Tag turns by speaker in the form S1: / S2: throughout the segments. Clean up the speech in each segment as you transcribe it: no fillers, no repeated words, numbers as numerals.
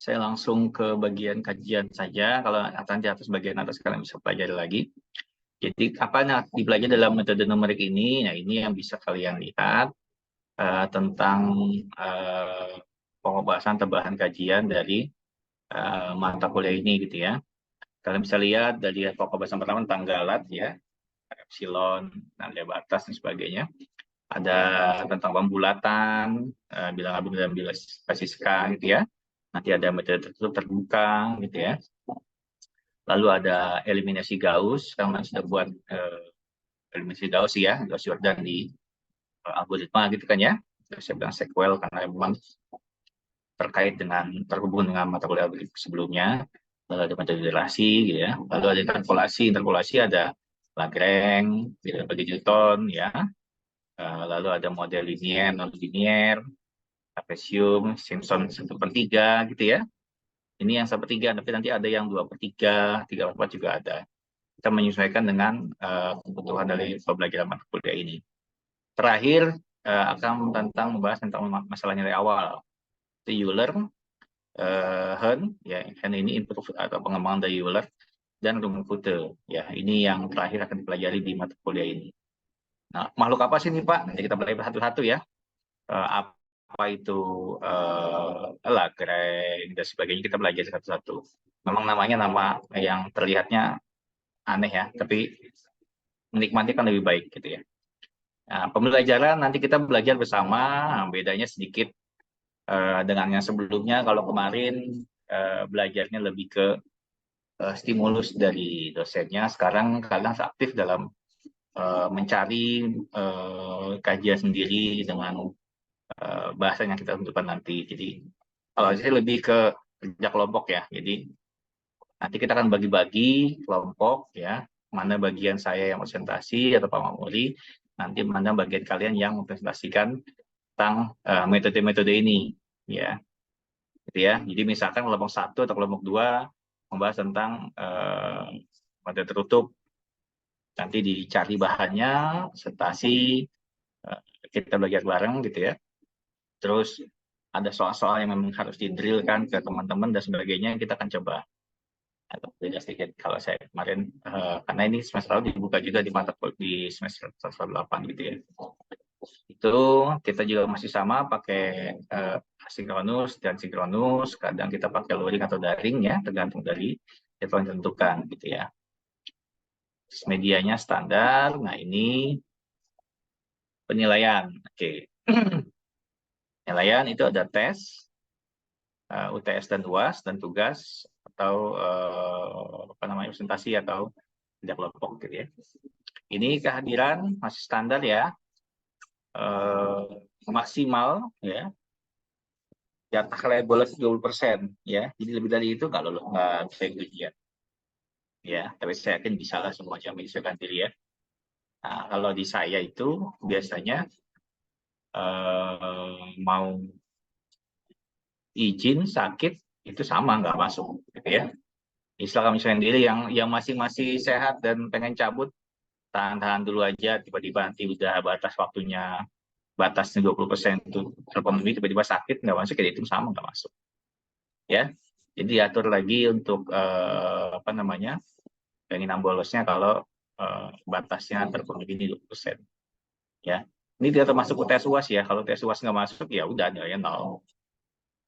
S1: Saya langsung ke bagian kajian saja. Kalau nanti atas bagian atas kalian bisa pelajari lagi. Jadi apa yang dipelajari dalam metode numerik ini? Nah, ini yang bisa kalian lihat tentang uh, pembahasan tambahan kajian dari mata kuliah ini gitu ya. Kalian bisa lihat dari pokok bahasan pertama tentang galat ya, epsilon, nilai batas dan sebagainya. Ada tentang pembulatan, bilangan abadi dan bilangan spesifika gitu ya. Nanti ada metode tertutup terbuka gitu ya. Lalu ada eliminasi Gauss, kalian sudah buat eliminasi Gauss ya, Gauss-Jordan di algoritma gitu kan ya. Saya bilang sequel karena memang terhubung dengan mata kuliah sebelumnya. Lalu ada metode relasi gitu ya. Lalu ada interpolasi ada Lagrange, bagi Newton ya. Lalu ada model linier, non linier, trapesium, Simpson 1/3 gitu ya. Ini yang 1/3, tapi nanti ada yang 2/3, 3/4 juga ada. Kita menyesuaikan dengan kebutuhan dari pembelajaran mata kuliah ini. Terakhir akan membahas tentang masalah nilai awal. Euler, Hahn, ya Hahn ini input atau pengembangan dari Euler dan Rummelpute. Ya, ini yang terakhir akan dipelajari di mata kuliah ini. Nah, makhluk apa sih nih Pak? Nanti kita pelajari satu-satu ya. Apa itu Lagrange dan sebagainya, kita belajar satu-satu. Memang namanya nama yang terlihatnya aneh ya, tapi menikmati kan lebih baik gitu ya. Nah, pembelajaran nanti kita belajar bersama, bedanya sedikit dengan yang sebelumnya. Kalau kemarin belajarnya lebih ke stimulus dari dosennya, sekarang kalian aktif dalam mencari kajian sendiri dengan bahasa yang kita tentukan nanti. Jadi kalau saya lebih ke kerja kelompok ya. Jadi nanti kita akan bagi-bagi kelompok ya, mana bagian saya yang presentasi atau Pak Mamuli, nanti mana bagian kalian yang mempresentasikan tentang metode-metode ini ya. Gitu ya. Jadi misalkan kelompok 1 atau kelompok 2 membahas tentang metode tertutup. Nanti dicari bahannya, presentasi, kita belajar bareng gitu ya. Terus ada soal-soal yang memang harus didrillkan ke teman-teman dan sebagainya, kita akan coba. Atau beda sedikit kalau saya kemarin, karena ini semester lalu dibuka juga di semester 8 gitu ya. Itu kita juga masih sama pakai asinkronus dan sinkronus, kadang kita pakai luring atau daring ya, tergantung dari jadwal yang ditentukan gitu ya. Medianya standar. Nah, ini penilaian. Oke. Penilaian itu ada tes, UTS dan UAS, dan tugas atau presentasi atau kerja kelompok gitu ya. Ini kehadiran masih standar ya, maksimal ya, jatah reliability 20% ya. Jadi lebih dari itu kalau nggak bisa ujian. Ya, tapi saya yakin bisa lah semua jam menyesuaikan diri ya. Nah, kalau di saya itu biasanya mau izin sakit itu sama nggak masuk gitu ya. Istilah misalnya sendiri yang masih sehat dan pengen cabut, tahan-tahan dulu aja, tiba-tiba nanti udah batasnya 20% itu terpenuhi, tiba-tiba sakit nggak masuk, ya itu sama nggak masuk ya. Jadi diatur lagi untuk keinginan bolosnya kalau batasnya terpenuhi di 20% ya. Ini tidak termasuk tes UAS ya. Kalau tes UAS nggak masuk ya udah nilainya 0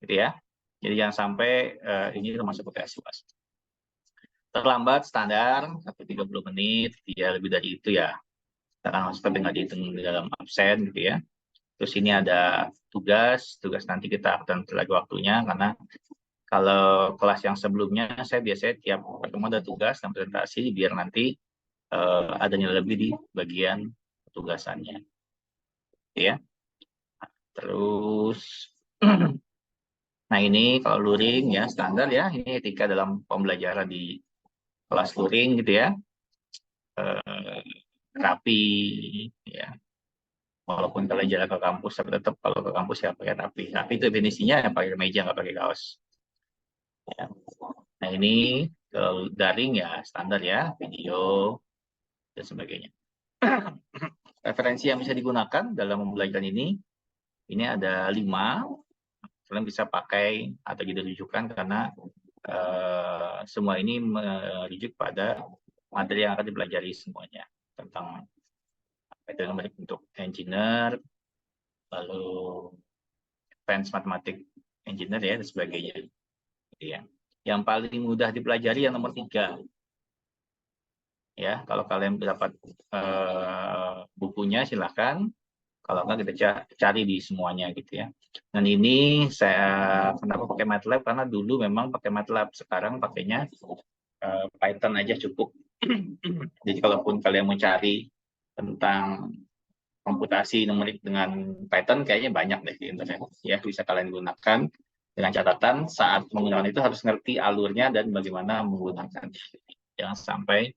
S1: gitu ya. Jadi jangan sampai ini termasuk tes UAS. Terlambat standar sampai 30 menit, ya lebih dari itu ya karena tapi nggak dihitung di dalam absen gitu ya. Terus ini ada tugas nanti kita akan lagi waktunya, karena kalau kelas yang sebelumnya saya biasanya tiap pertemuan ada tugas dan presentasi biar nanti ada nilai lebih di bagian tugasannya ya. Terus nah ini kalau luring ya standar ya, ini etika dalam pembelajaran di kelas luring gitu ya. Rapi ya, walaupun kalau jalan ke kampus tapi tetap kalau ke kampus ya pakai rapi itu definisinya ya pakai meja nggak pakai kaos ya. Nah ini daring ya standar ya, video dan sebagainya. Referensi yang bisa digunakan dalam pembelajaran ini ada 5 kalian bisa pakai atau jadi rujukan karena semua ini merujuk pada materi yang akan dipelajari semuanya tentang metode numerik untuk engineer, lalu advanced mathematics engineer ya dan sebagainya. Gitu ya. Yang paling mudah dipelajari yang nomor 3. Ya, kalau kalian dapat bukunya silahkan. Kalau nggak kita cari di semuanya gitu ya. Dan ini saya kenapa pakai MATLAB karena dulu memang pakai MATLAB, sekarang pakainya Python aja cukup. Jadi kalaupun kalian mau cari tentang komputasi numerik dengan Python kayaknya banyak deh di internet ya, bisa kalian gunakan dengan catatan saat menggunakan itu harus ngerti alurnya dan bagaimana menggunakan. Jangan sampai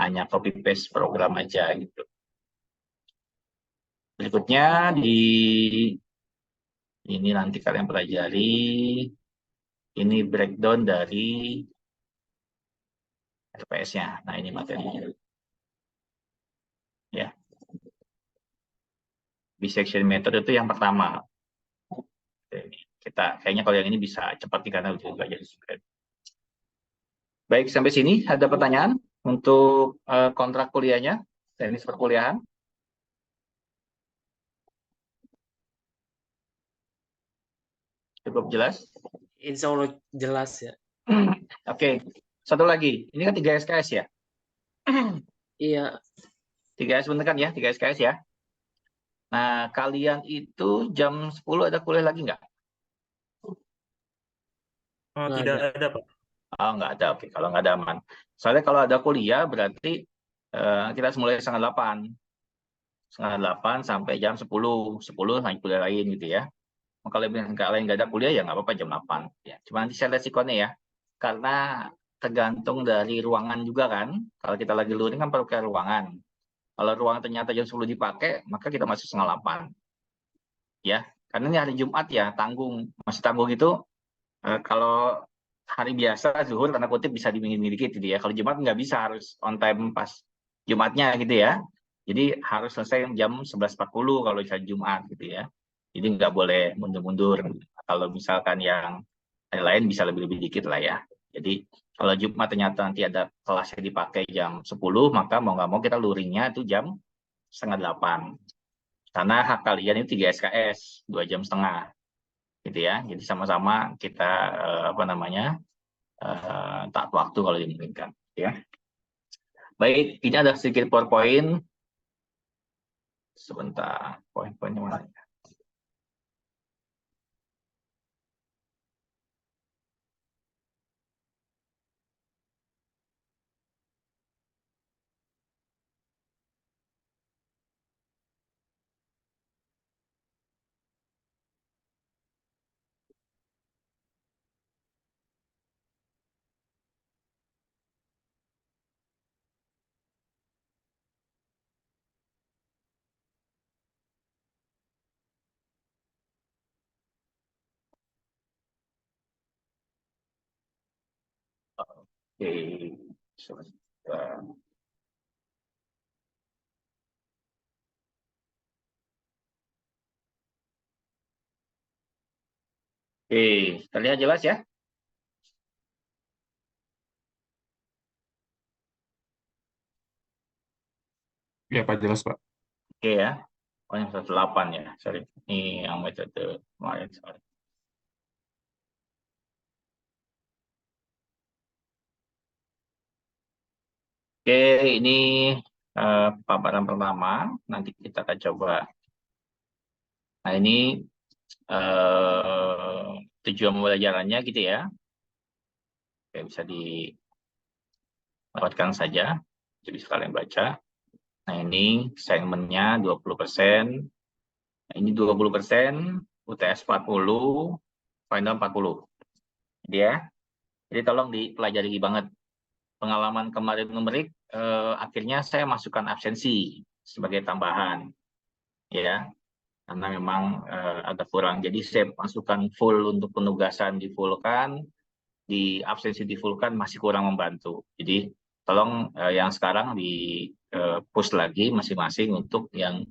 S1: hanya copy paste program aja gitu. Berikutnya ini nanti kalian pelajari ini breakdown dari RPS-nya. Nah, ini materinya. Ya. Bisection method itu yang pertama. Kita kayaknya kalau yang ini bisa cepat nih karena udah belajar. Baik, sampai sini ada pertanyaan untuk kontrak kuliahnya, teknis perkuliahan? Cukup jelas?
S2: Insya Allah jelas ya.
S1: Oke, satu lagi. Ini kan 3 SKS ya?
S2: Iya.
S1: 3 bener kan ya? 3 SKS ya? Nah, kalian itu jam 10 ada kuliah lagi nggak?
S3: Tidak ada, Pak.
S1: Oh, nggak ada. Oke, kalau nggak ada aman. Soalnya kalau ada kuliah berarti kita mulai setengah 8. Setengah 8 sampai jam 10. 10 naik kuliah lain gitu ya. Kalau kalian nggak ada kuliah ya nggak apa-apa jam 8. Ya. Cuma nanti saya lihat resikonya ya. Karena tergantung dari ruangan juga kan. Kalau kita lagi luring kan perlu ke ruangan. Kalau ruangan ternyata jam 10 dipakai, maka kita masuk setengah 8. Ya, karena ini hari Jumat ya, tanggung. Masih tanggung itu kalau hari biasa zuhur tanda kutip bisa dimiliki gitu ya. Kalau Jumat nggak bisa, harus on time pas Jumatnya gitu ya. Jadi harus selesai jam 11.40 kalau misalnya Jumat gitu ya. Jadi nggak boleh mundur-mundur. Kalau misalkan yang hari lain bisa lebih-lebih dikit lah ya. Jadi kalau Jumat ternyata nanti ada kelasnya dipakai jam 10, maka mau nggak mau kita luringnya itu jam setengah 8. Karena hak kalian itu 3 SKS, 2,5 jam. Gitu ya. Jadi sama-sama kita taat waktu kalau dimungkinkan ya. Baik, ini ada sedikit PowerPoint. Sebentar, poin-poinnya mana? Oke, sebentar. Oke, terlihat jelas ya?
S3: Ya, Pak, jelas, Pak.
S1: Oke ya. Oh, yang 18 ya. Sorry. Ini yang metode kemarin. Sorry. Oke, ini paparan pertama. Nanti kita akan coba. Nah, ini tujuan pembelajarannya gitu ya. Oke, bisa dilewatkan saja. Jadi sekalian baca. Nah, ini segmennya 20%. Nah, ini 20%, UTS 40, final 40. Jadi ya. Jadi tolong dipelajari banget. Pengalaman kemarin numerik, akhirnya saya masukkan absensi sebagai tambahan. Ya, karena memang agak kurang. Jadi saya masukkan full untuk penugasan di-fullkan, di absensi di-fullkan masih kurang membantu. Jadi tolong yang sekarang di push lagi masing-masing untuk yang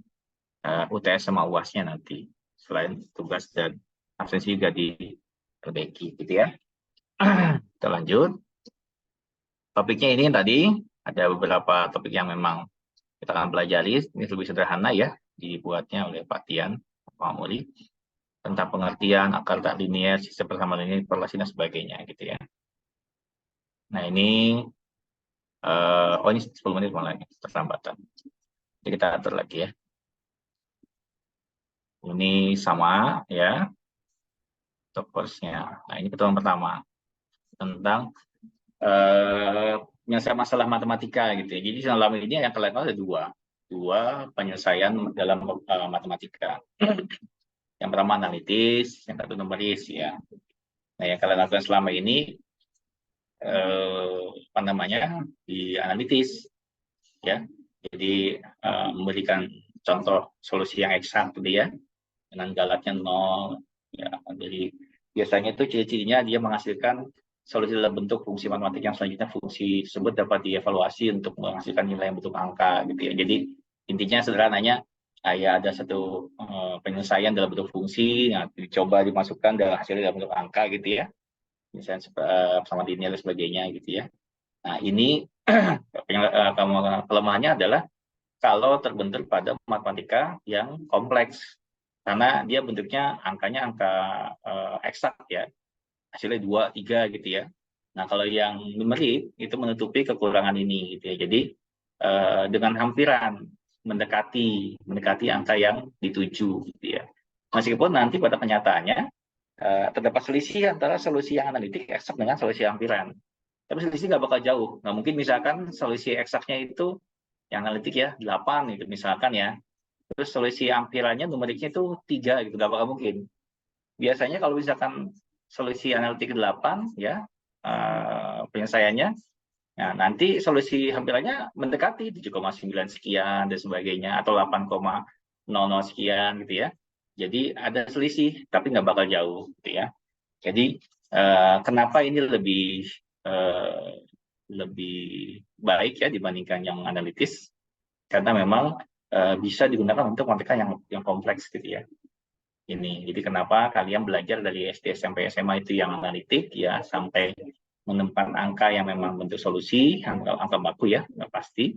S1: UTS sama UAS-nya nanti, selain tugas dan absensi juga diperbaiki gitu ya. Kita lanjut. Topiknya ini tadi ada beberapa topik yang memang kita akan pelajari. Ini lebih sederhana ya, dibuatnya oleh Pak Tian, Pak Muri, tentang pengertian akar tak linier, sistem persamaan linier, korelasi dan sebagainya gitu ya. Nah ini, ini 10 menit mulai terlambatan. Jadi kita atur lagi ya. Ini sama ya, untuk course-nya. Nah ini pertemuan pertama tentang penyelesaian masalah matematika gitu ya. Jadi dalam ini yang kalian tahu ada dua penyelesaian dalam matematika. Yang pertama analitis, yang satu numeris ya. Nah yang kalian lakukan selama ini apa namanya di analitis ya. Jadi memberikan contoh solusi yang eksak gitu ya, dengan galatnya 0 ya. Jadi biasanya itu ciri-cirinya dia menghasilkan solusi dalam bentuk fungsi matematik yang selanjutnya fungsi tersebut dapat dievaluasi untuk menghasilkan nilai yang bentuk angka gitu ya. Jadi intinya sederhananya ya ada satu penyelesaian dalam bentuk fungsi yang dicoba dimasukkan dalam hasilnya dalam bentuk angka gitu ya, misalnya sama linear dan sebagainya gitu ya. Nah ini kelemahannya adalah kalau terbentur pada matematika yang kompleks, karena dia bentuknya angkanya angka eksak ya, hasilnya 2, 3 gitu ya. Nah kalau yang numerik itu menutupi kekurangan ini gitu ya. Jadi dengan hampiran mendekati angka yang dituju gitu ya. Meskipun nanti pada kenyataannya terdapat selisih antara solusi yang analitik eksak dengan solusi hampiran. Tapi selisih nggak bakal jauh. Nggak mungkin misalkan solusi eksaknya itu yang analitik ya 8 gitu misalkan ya. Terus solusi hampirannya numeriknya itu 3 gitu, nggak bakal mungkin. Biasanya kalau misalkan solusi analitik 8 ya penyelesaiannya, nah nanti solusi hampirannya mendekati 7,9 sekian dan sebagainya atau 8,00 sekian gitu ya. Jadi ada selisih tapi nggak bakal jauh gitu ya. Jadi kenapa ini lebih baik ya dibandingkan yang analitis, karena memang bisa digunakan untuk matematika yang kompleks gitu ya. Ini jadi kenapa kalian belajar dari SD, SMP, SMA itu yang analitik ya sampai menemukan angka yang memang bentuk solusi, angka baku ya, nggak pasti.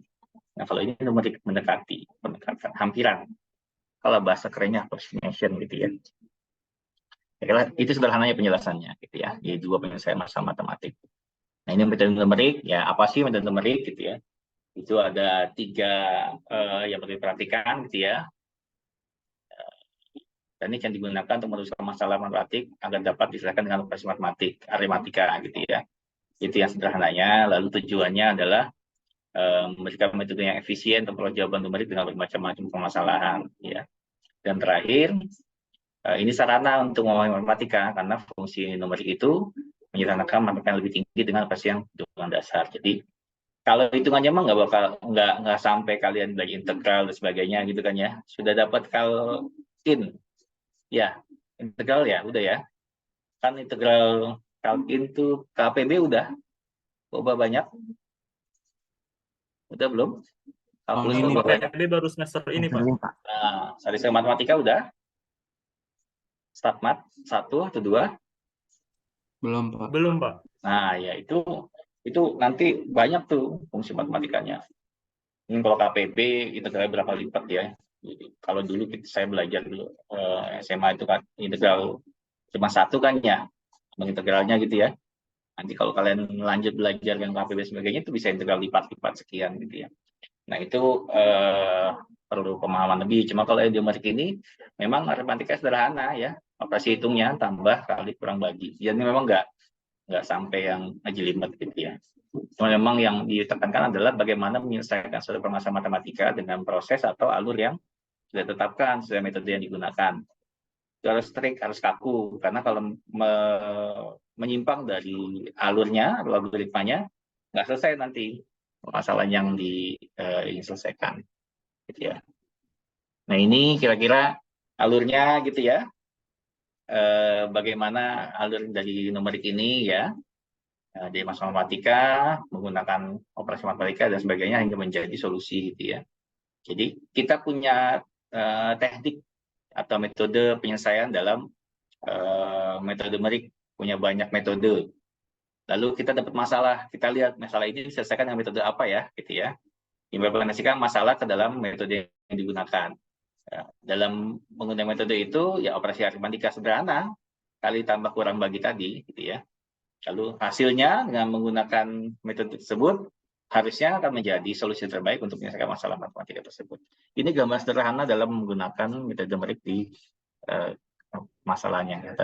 S1: Nah kalau ini numerik mendekati hampiran, kalau bahasa kerennya approximation gitu ya. Itu sederhananya penjelasannya gitu ya. Jadi dua penyelesaian masalah matematik. Nah ini metode numerik ya, apa sih metode numerik gitu ya? Itu ada 3 yang perlu diperhatikan gitu ya. Teknik yang digunakan untuk merumuskan masalah matematik agar dapat diselesaikan dengan operasi matematik, aritmatika gitu ya. Itu yang sederhananya. Lalu tujuannya adalah memberikan metode yang efisien untuk memperoleh jawaban numerik dengan bermacam-macam permasalahan ya. Dan terakhir, ini sarana untuk memahami matematika karena fungsi numerik itu menyederhanakan matematika yang lebih tinggi dengan operasi yang hitungan dasar. Jadi kalau hitungannya mah nggak sampai kalian belajar integral dan sebagainya gitu kan ya. Sudah dapat kalkin ya, integral ya udah ya. Kan integral kalkin tuh KPB udah coba banyak. Udah belum? Kalkulus
S3: Ini
S1: coba banyak.
S3: KPB baru semester ini, Pak.
S1: Nah, statistika matematika udah? Statmat 1 atau 2?
S3: Belum, Pak. Belum, Pak.
S1: Nah, ya itu nanti banyak tuh fungsi matematikanya. Ini kalau KPB integralnya berapa lipat ya. Jadi, kalau dulu saya belajar dulu SMA itu kan integral cuma 1 kan ya, integralnya gitu ya. Nanti kalau kalian lanjut belajar yang KPB sebagainya itu bisa integral lipat-lipat sekian gitu ya. Nah itu perlu pemahaman lebih. Cuma kalau idiomatik ini memang aritmatika sederhana ya, operasi hitungnya tambah kali kurang bagi. Jadi memang nggak sampai yang ngejelimet gitu ya. Cuma memang yang ditekankan adalah bagaimana menyelesaikan suatu permasalahan matematika dengan proses atau alur yang sudah ditetapkan sesuai metode yang digunakan. Itu harus strict, harus kaku, karena kalau menyimpang dari alurnya atau algoritmanya, nggak selesai nanti masalah yang ingin selesaikan. Gitu ya. Nah ini kira-kira alurnya gitu ya. Bagaimana alur dari numerik ini ya. Di masalah matematika menggunakan operasi matematika dan sebagainya hingga menjadi solusi gitu ya. Jadi kita punya teknik atau metode penyelesaian dalam metode merik punya banyak metode. Lalu kita dapat masalah, kita lihat masalah ini diselesaikan dengan metode apa ya, gitu ya. Implementasikan masalah ke dalam metode yang digunakan. Ya, dalam menggunakan metode itu, ya operasi aritmatika sederhana, kali tambah kurang bagi tadi, gitu ya. Lalu hasilnya dengan menggunakan metode tersebut, harusnya akan menjadi solusi terbaik untuk menyelesaikan masalah matematika tersebut. Ini gambar sederhana dalam menggunakan metode merik di masalahnya.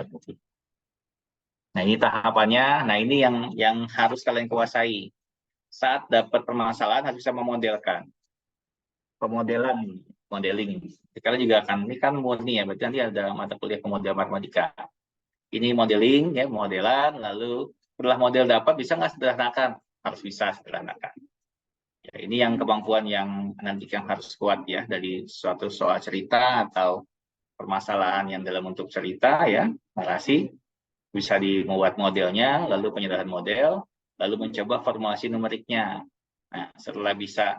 S1: Nah, ini tahapannya. Nah, ini yang harus kalian kuasai. Saat dapat permasalahan harus bisa memodelkan. Modeling. Kalian juga akan, ini kan murni ya, berarti nanti ada mata kuliah pemodel matematika. Ini modeling, ya, modelan, lalu setelah model dapat, bisa nggak sederhanakan? Harus bisa sederhanakan. Ya, ini yang kemampuan yang nanti yang harus kuat ya, dari suatu soal cerita atau permasalahan yang dalam bentuk cerita, ya, narasi, bisa membuat modelnya, lalu penyederhanaan model, lalu mencoba formulasi numeriknya. Nah, setelah bisa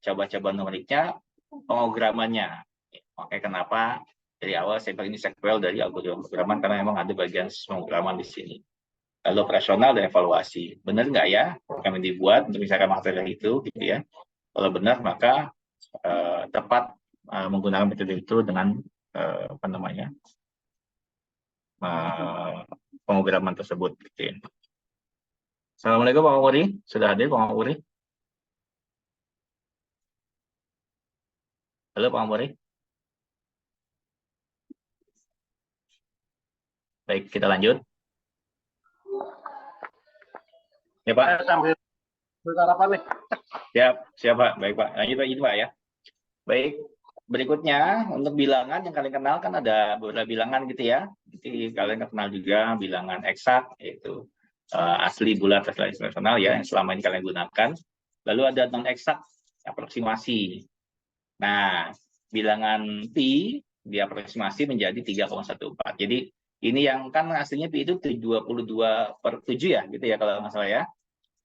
S1: coba-coba numeriknya, pengogramannya. Makanya kenapa dari awal saya pakai ini sequel dari algoritma pemrograman, karena memang ada bagian pemrograman di sini. Lalu operasional dan evaluasi. Benar nggak ya program yang dibuat untuk misalkan materi itu, gitu ya. Kalau benar, maka tepat menggunakan metode itu dengan apa namanya, pemrograman tersebut. Gitu ya. Assalamualaikum Pak Muri, sudah hadir Pak Muri? Halo Pak Muri. Baik, kita lanjut. Ya Pak.
S4: Sambil sarapan nih.
S1: Siap Pak. Baik Pak. Lanjut Pak ya. Baik. Berikutnya untuk bilangan yang kalian kenal kan ada beberapa bilangan gitu ya. Jadi kalian kenal juga bilangan eksak, yaitu asli, bulat, rasional ya, yang selama ini kalian gunakan. Lalu ada non eksak, aproksimasi. Nah, bilangan pi diaproksimasi menjadi 3,14. Jadi ini yang kan aslinya pi itu 22/7 ya, gitu ya kalau nggak salah ya.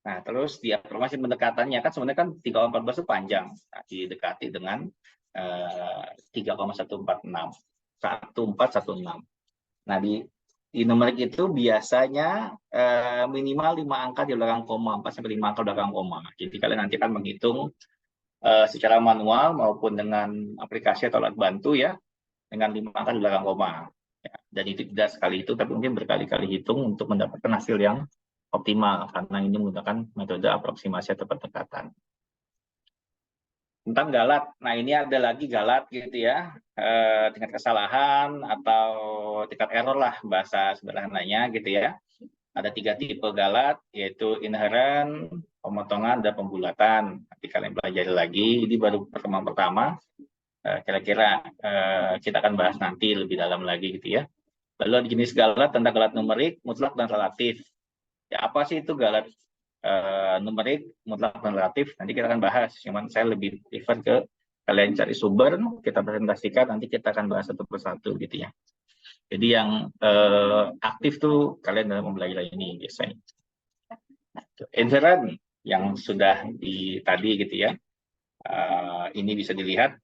S1: Nah, terus diaproksimasi pendekatannya kan sebenarnya kan 3,14 itu panjang. Nah, didekati dengan 3,146. 1416. Nah, di numerik itu biasanya minimal 5 angka di belakang koma, 4 sampai 5 angka di belakang koma. Jadi kalian nanti akan menghitung secara manual maupun dengan aplikasi atau alat bantu ya, dengan 5 angka di belakang koma. Ya, dan itu tidak sekali itu, tapi mungkin berkali-kali hitung untuk mendapatkan hasil yang optimal, karena ini menggunakan metode aproksimasi atau pendekatan. Tentang galat, nah ini ada lagi galat gitu ya, tingkat kesalahan atau tingkat error lah bahasa sederhananya gitu ya. Ada 3 tipe galat, yaitu inherent, pemotongan, dan pembulatan. Nanti kalian pelajari lagi, ini baru pertemuan pertama. Kira-kira kita akan bahas nanti lebih dalam lagi gitu ya. Lalu ada jenis galat, tentang galat numerik, mutlak, dan relatif. Ya, apa sih itu galat numerik, mutlak, dan relatif? Nanti kita akan bahas. Cuman saya lebih prefer ke kalian cari sumber, kita presentasikan, nanti kita akan bahas satu persatu gitu ya. Jadi yang aktif tuh kalian dalam mempelajari ini biasanya. Inherent yang sudah tadi gitu ya. Ini bisa dilihat.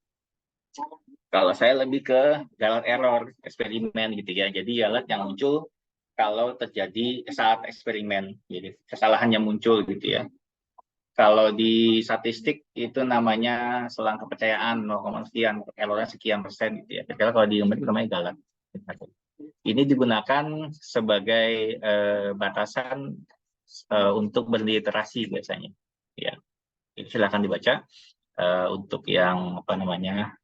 S1: Kalau saya lebih ke galat error, eksperimen gitu ya. Jadi galat yang muncul kalau terjadi saat eksperimen, jadi kesalahan yang muncul gitu ya. Kalau di statistik itu namanya selang kepercayaan 0, sekian, errornya sekian persen gitu ya. Kira-kira kalau di numerik namanya galat. Ini digunakan sebagai batasan untuk berliterasi biasanya. Ya, itu silakan dibaca untuk yang apa namanya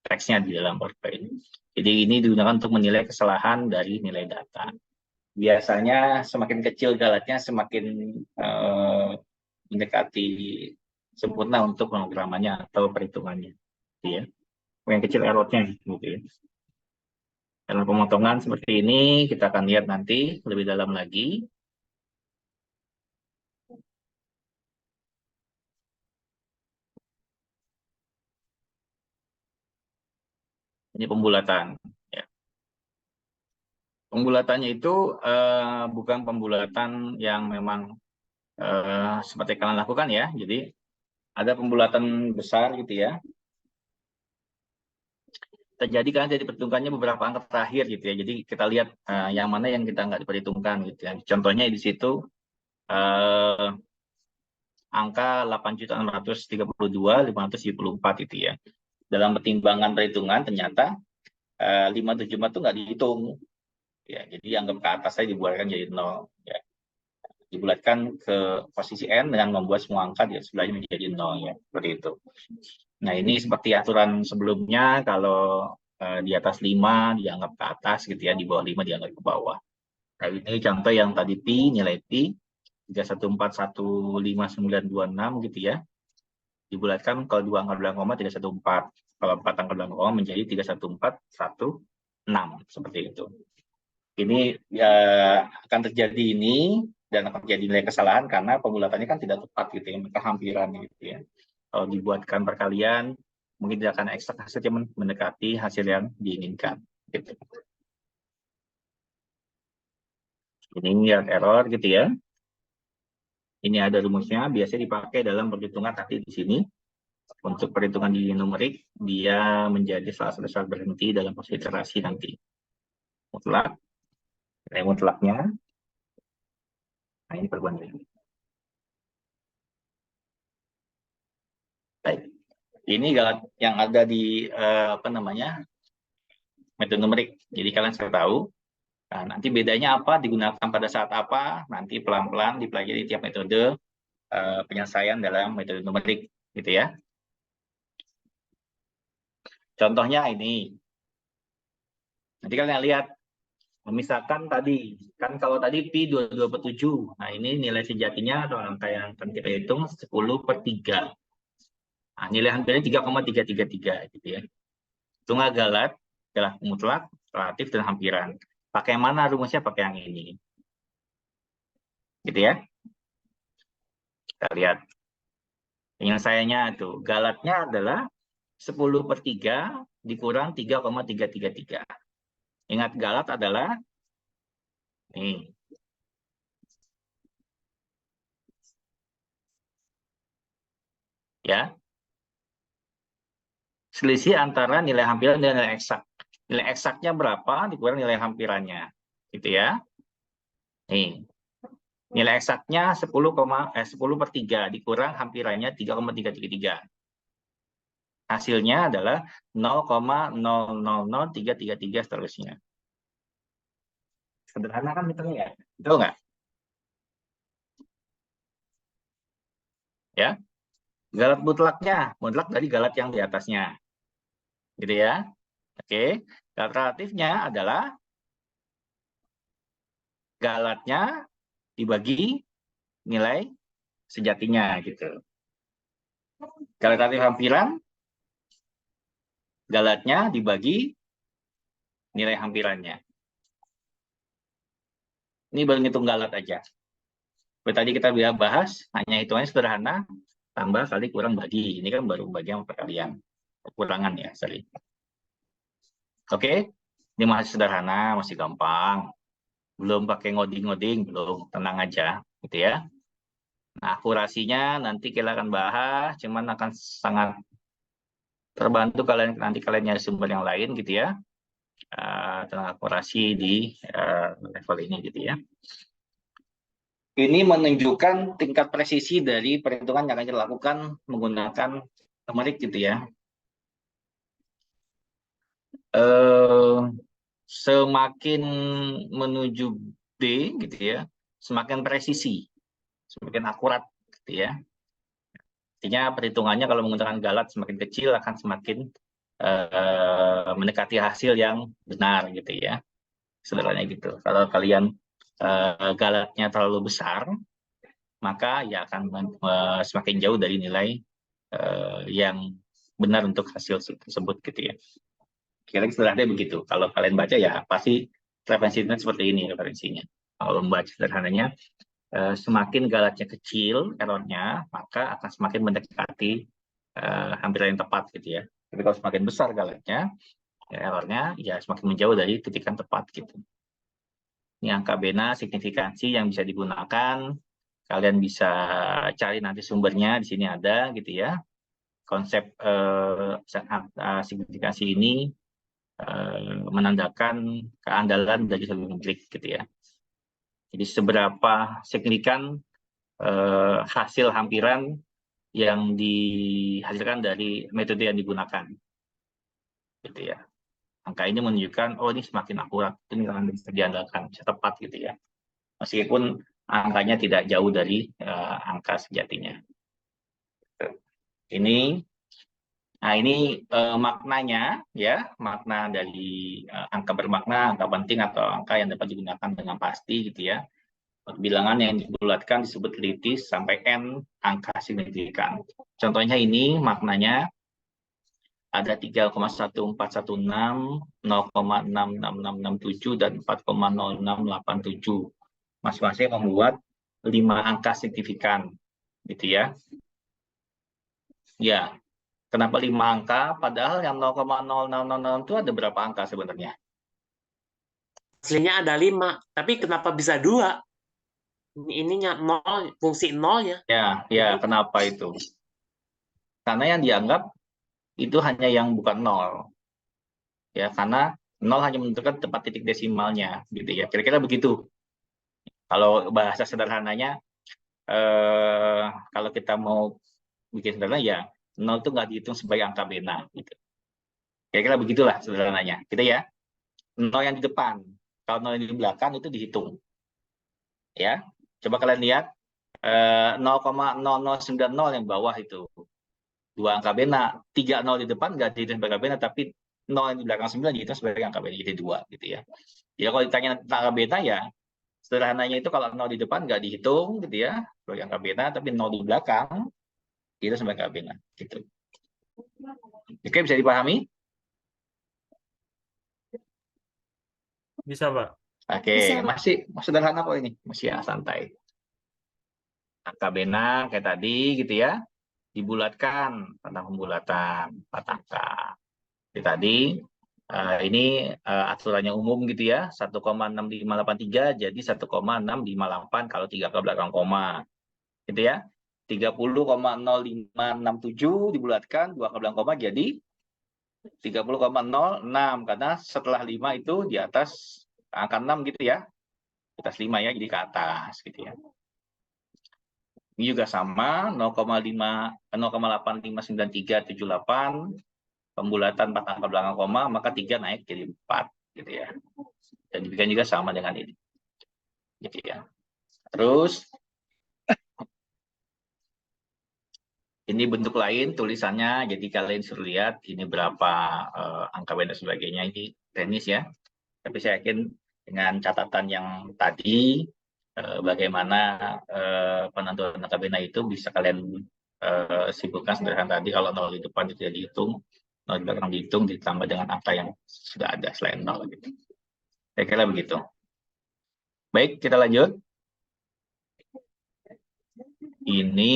S1: teksnya di dalam PowerPoint. Jadi ini digunakan untuk menilai kesalahan dari nilai data. Biasanya semakin kecil galatnya semakin mendekati sempurna untuk pemrogramannya atau perhitungannya. Gitu ya. Yang kecil errornya gitu ya. Dalam pemotongan seperti ini kita akan lihat nanti lebih dalam lagi. Ini pembulatan. Ya. Pembulatannya itu bukan pembulatan yang memang seperti kalian lakukan ya. Jadi ada pembulatan besar gitu ya. terjadi karena jadi diperhitungkannya beberapa angka terakhir gitu ya. Jadi kita lihat yang mana yang kita nggak diperhitungkan gitu ya. Contohnya di situ angka 8.632.574 itu ya. Dalam pertimbangan perhitungan ternyata 574 itu nggak dihitung. Ya, jadi anggap ke atas saya dibuatkan jadi 0. Ya. Dibulatkan ke posisi N dengan membuat semua angka di sebelahnya menjadi 0 ya. Seperti itu. Nah, ini seperti aturan sebelumnya, kalau di atas 5 dianggap ke atas gitu ya, di bawah 5 dianggap ke bawah. Nah, ini contoh yang tadi nilai Pi 3141596 gitu ya. Dibulatkan kalau 2 angka belakang koma 314. Kalau 4 angka belakang koma menjadi 31416 seperti itu. Ini ya, akan terjadi ini dan akan terjadi nilai kesalahan karena pembulatannya kan tidak tepat gitu ya, kehampiran gitu ya. Kalau dibuatkan perkalian mungkin tidak akan eksak hasilnya mendekati hasil yang diinginkan gitu. Ini lihat error gitu ya. Ini ada rumusnya, biasanya dipakai dalam perhitungan nanti di sini. Untuk perhitungan di numerik, dia menjadi salah satu syarat berhenti dalam proses iterasi nanti. Mutlak, nilai mutlaknya. Nah, ini perbandingan. Baik. Ini yang ada di metode numerik. Jadi kalian sudah tahu. Nah, nanti bedanya apa, digunakan pada saat apa, nanti pelan-pelan dipelajari tiap metode penyelesaian dalam metode numerik, gitu ya. Contohnya ini. Nanti kalian lihat, misalkan tadi, kan kalau tadi Pi 22/7, nah ini nilai sejatinya atau angka yang akan kita hitung 10/3. Nah, nilai hampirnya 3,333 gitu ya. Itu nggak galat mutlak, relatif, dan hampiran. Pakai mana rumusnya? Pakai yang ini. Gitu ya. Kita lihat. Penyelesaiannya tuh, galatnya adalah 10/3 dikurang 3,333. Ingat, galat adalah nih. Ya. Selisih antara nilai hampiran dan nilai eksak. Nilai eksaknya berapa dikurang nilai hampirannya. Gitu ya. Nih. Nilai eksaknya 10/3 dikurang hampirannya 3,333. Hasilnya adalah 0,000333 seterusnya. Sederhana kan hitungnya ya? Betul nggak? Ya. Galat mutlaknya, mutlak dari galat yang di atasnya. Gitu ya. Oke. Galat relatifnya adalah galatnya dibagi nilai sejatinya gitu. Galat relatif hampiran, galatnya dibagi nilai hampirannya. Ini baru ngitung galat aja. Seperti tadi kita bahas, hanya hitungannya sederhana, tambah kali kurang bagi. Ini kan baru bagian perkalian. Kekurangan ya, sorry. Oke, ini masih sederhana, masih gampang. Belum pakai ngoding-ngoding, belum. Tenang aja, gitu ya. Nah, akurasinya nanti kita akan bahas, cuman akan sangat terbantu nanti kalian nyari sumber yang lain, gitu ya. Tentang akurasi di level ini, gitu ya. Ini menunjukkan tingkat presisi dari perhitungan yang akan dilakukan menggunakan numerik gitu ya. Semakin menuju B gitu ya, semakin presisi, semakin akurat gitu ya. Artinya perhitungannya kalau menggunakan galat semakin kecil akan semakin mendekati hasil yang benar gitu ya. Sederhananya gitu. Kalau kalian galatnya terlalu besar, maka ya akan semakin jauh dari nilai yang benar untuk hasil tersebut gitu ya. Kira-kira sederhananya begitu. Kalau kalian baca ya pasti referensinya seperti ini referensinya. Kalau membaca sederhananya, semakin galatnya kecil errornya, maka akan semakin mendekati hampir yang tepat gitu ya. Tapi kalau semakin besar galatnya, ya errornya ya semakin menjauh dari titik yang tepat gitu. Ini angka bena signifikansi yang bisa digunakan. Kalian bisa cari nanti sumbernya, di sini ada gitu ya. Konsep signifikansi ini menandakan keandalan dari solusi klik gitu ya. Jadi seberapa signifikan hasil hampiran yang dihasilkan dari metode yang digunakan, gitu ya. Angka ini menunjukkan, oh ini semakin akurat, ini akan bisa diandalkan, bisa tepat gitu ya. Meskipun angkanya tidak jauh dari angka sejatinya. Ini maknanya ya, makna dari angka bermakna, angka penting atau angka yang dapat digunakan dengan pasti gitu ya. Bilangan yang dibulatkan disebut litis sampai n angka signifikan. Contohnya ini maknanya ada 3,1416, 0,66667 dan 4,0687. Masing-masing membuat 5 angka signifikan gitu ya. Ya, kenapa 5 angka? Padahal yang 0,0000 itu ada berapa angka sebenarnya?
S2: Aslinya ada 5, tapi kenapa bisa 2? Ininya 0, fungsi 0 ya.
S1: Ya, kenapa itu? Karena yang dianggap itu hanya yang bukan 0. Ya, karena 0 hanya menentukan tempat titik desimalnya gitu ya. Kira-kira begitu. Kalau bahasa sederhananya, kalau kita mau bikin sederhana ya 0 itu nggak dihitung sebagai angka bena gitu. Kira-kira begitulah sederhananya gitu ya. 0 yang di depan, kalau 0 yang di belakang itu dihitung ya. Coba kalian lihat 0,0090 yang bawah itu 2 angka bena, 3 0 di depan nggak dihitung sebagai angka bena, tapi 0 yang di belakang 9 dihitung sebagai angka bena, jadi 2 gitu ya. Jadi kalau ditanya tentang angka bena ya sederhananya itu kalau 0 di depan nggak dihitung gitu ya sebagai angka bena, tapi 0 di belakang itu sebagai angka bena gitu. Oke, bisa dipahami?
S3: Bisa, Pak.
S1: Oke,
S5: Bisa, Pak.
S1: masih sederhana kok ini, masih ya santai. Angka bena kayak tadi gitu ya, dibulatkan tentang pembulatan 4 angka. Jadi tadi ini aturannya umum gitu ya, 1,6583 jadi 1,658 kalau 3 ke belakang koma. Gitu ya. 30,0567 dibulatkan 2 ke belakang koma jadi 30,06 karena setelah 5 itu di atas angka 6 gitu ya. Di atas 5 ya, jadi ke atas gitu ya. Ini juga sama 0,859378 pembulatan 4 angka belakang koma, maka 3 naik jadi 4 gitu ya. Dan demikian juga sama dengan ini. Gitu ya. Terus ini bentuk lain tulisannya, jadi kalian suruh lihat ini berapa angka benda sebagainya, ini teknis ya. Tapi saya yakin dengan catatan yang tadi, bagaimana penentuan angka benda itu bisa kalian simpulkan sederhana tadi, kalau 0 di depan itu tidak dihitung, 0 di belakang dihitung, ditambah dengan angka yang sudah ada selain 0. Gitu. Saya kira begitu. Baik, kita lanjut. Ini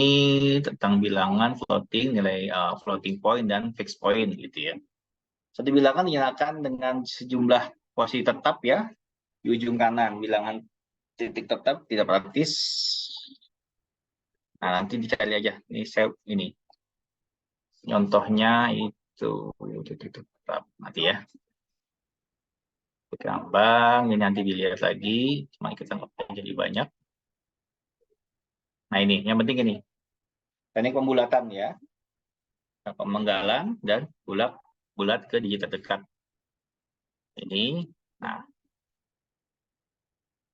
S1: tentang bilangan floating, nilai floating point dan fixed point gitu ya. Satu bilangan dinyatakan dengan sejumlah posisi tetap ya di ujung kanan, bilangan titik tetap tidak praktis. Nah, nanti dicari aja. Ini saya ini contohnya itu titik tetap nanti ya. Gampang, ini nanti dilihat lagi, cuma kita nggak jadi banyak. Nah ini, yang penting ini. Teknik pembulatan ya. Pemenggalan dan bulat ke digit terdekat. Ini, nah.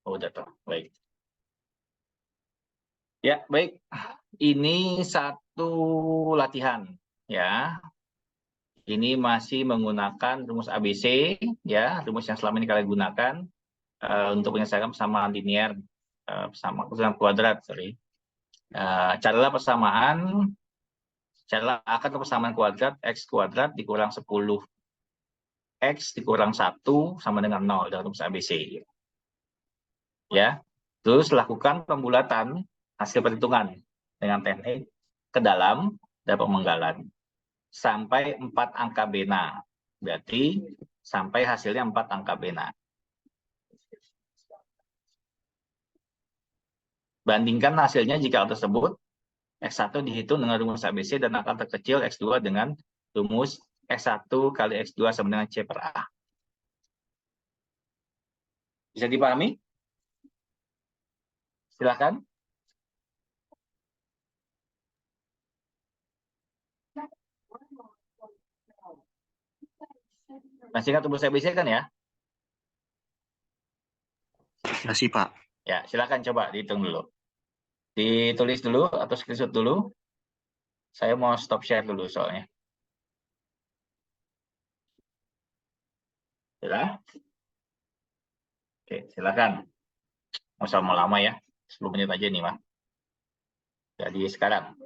S1: Oh, udah toh. Baik. Ya, baik. Ini satu latihan ya. Ini masih menggunakan rumus ABC ya, rumus yang selama ini kalian gunakan untuk menyelesaikan persamaan linear, persamaan kuadrat, sorry. Carilah persamaan, carilah akar persamaan kuadrat x kuadrat dikurang 10 x dikurang 1 sama dengan 0 dalam rumus ABC. Ya, terus lakukan pembulatan hasil perhitungan dengan teknik ke dalam dan pemenggalan sampai 4 angka bena. Berarti sampai hasilnya 4 angka bena. Bandingkan hasilnya jika hal tersebut X1 dihitung dengan rumus ABC dan akar terkecil X2 dengan rumus X1 kali X2 sama dengan C per A. Bisa dipahami? Silakan. Masih ingat untuk saya bisikan ya?
S5: Masih, Pak.
S1: Ya, silakan coba dihitung dulu. Ditulis dulu atau screenshot dulu. Saya mau stop share dulu soalnya. Sudah? Oke, silakan. Nggak usah mau lama ya. 10 menit aja nih, Mas. Jadi sekarang.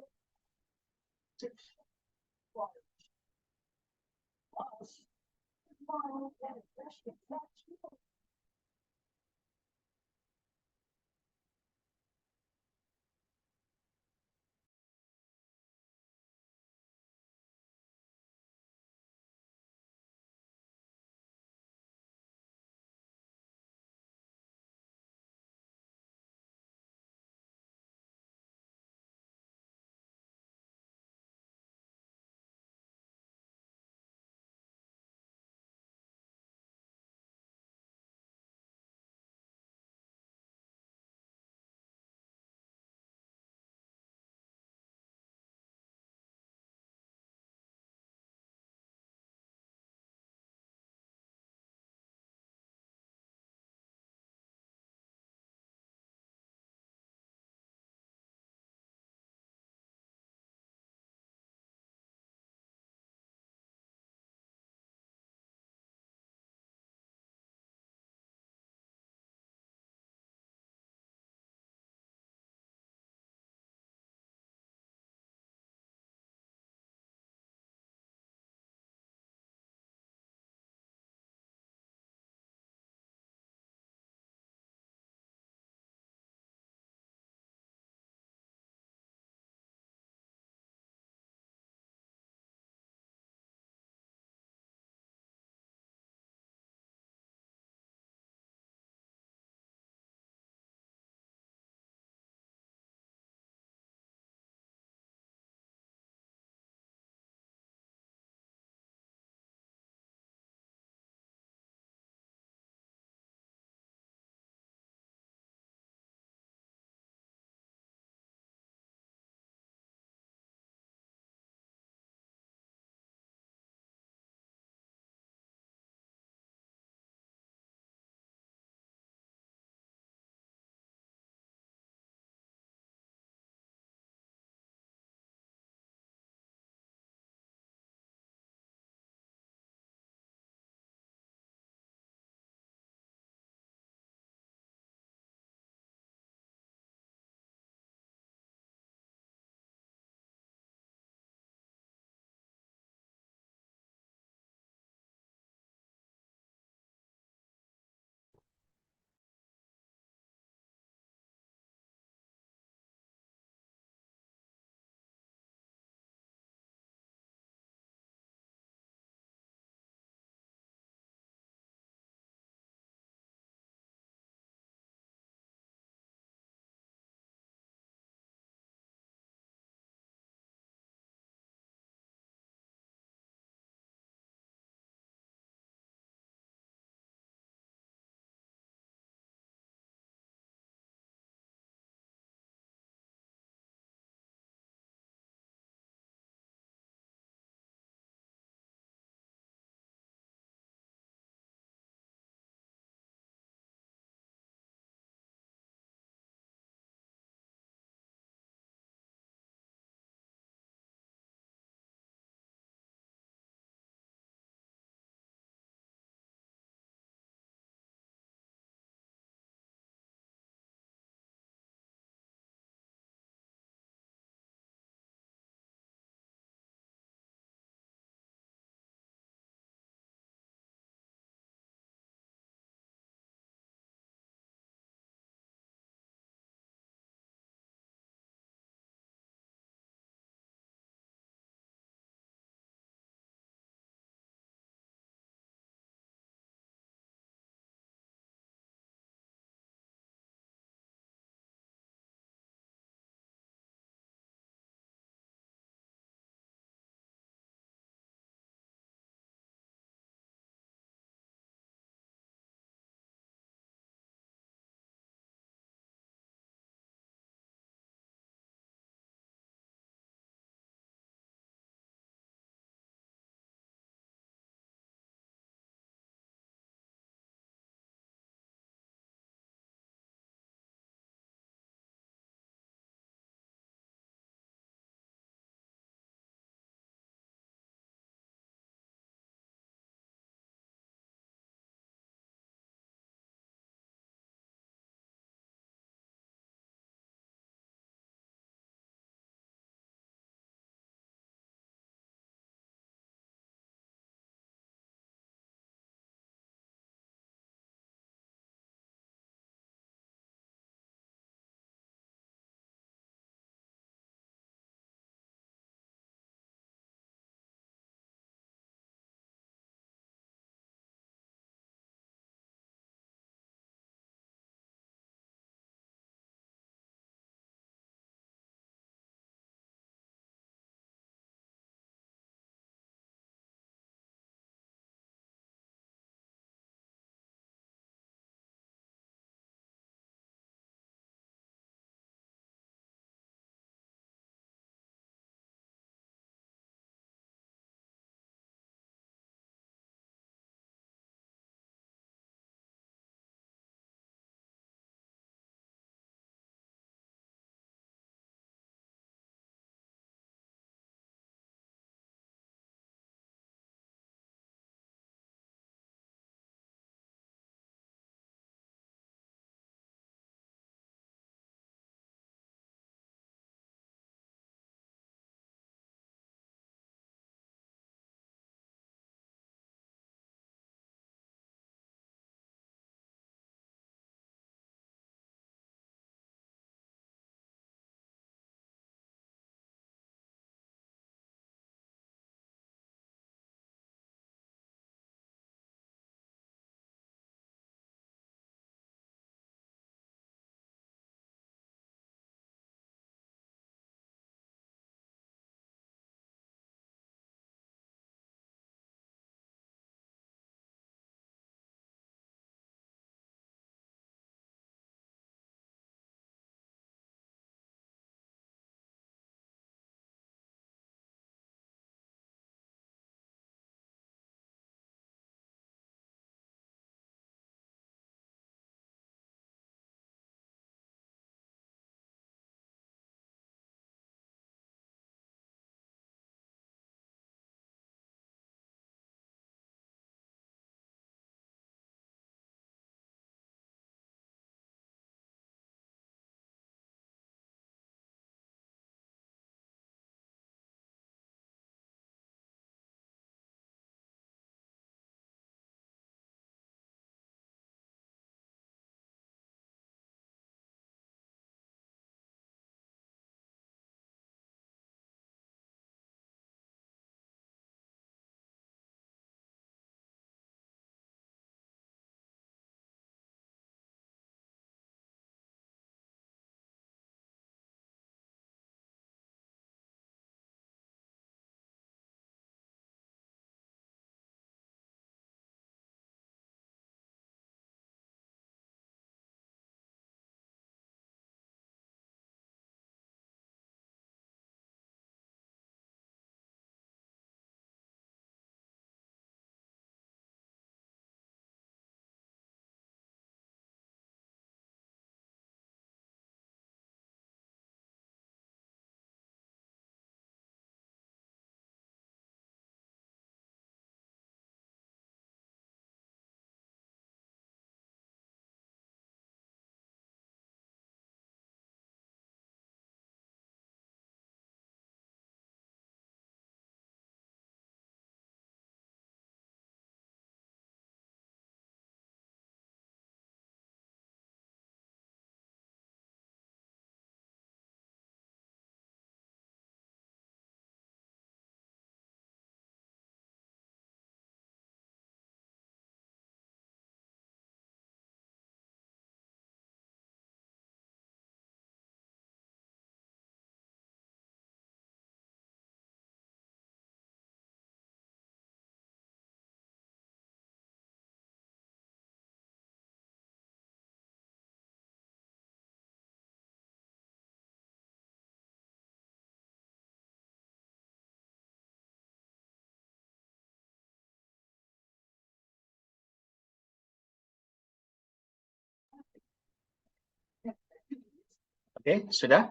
S1: Oke, sudah?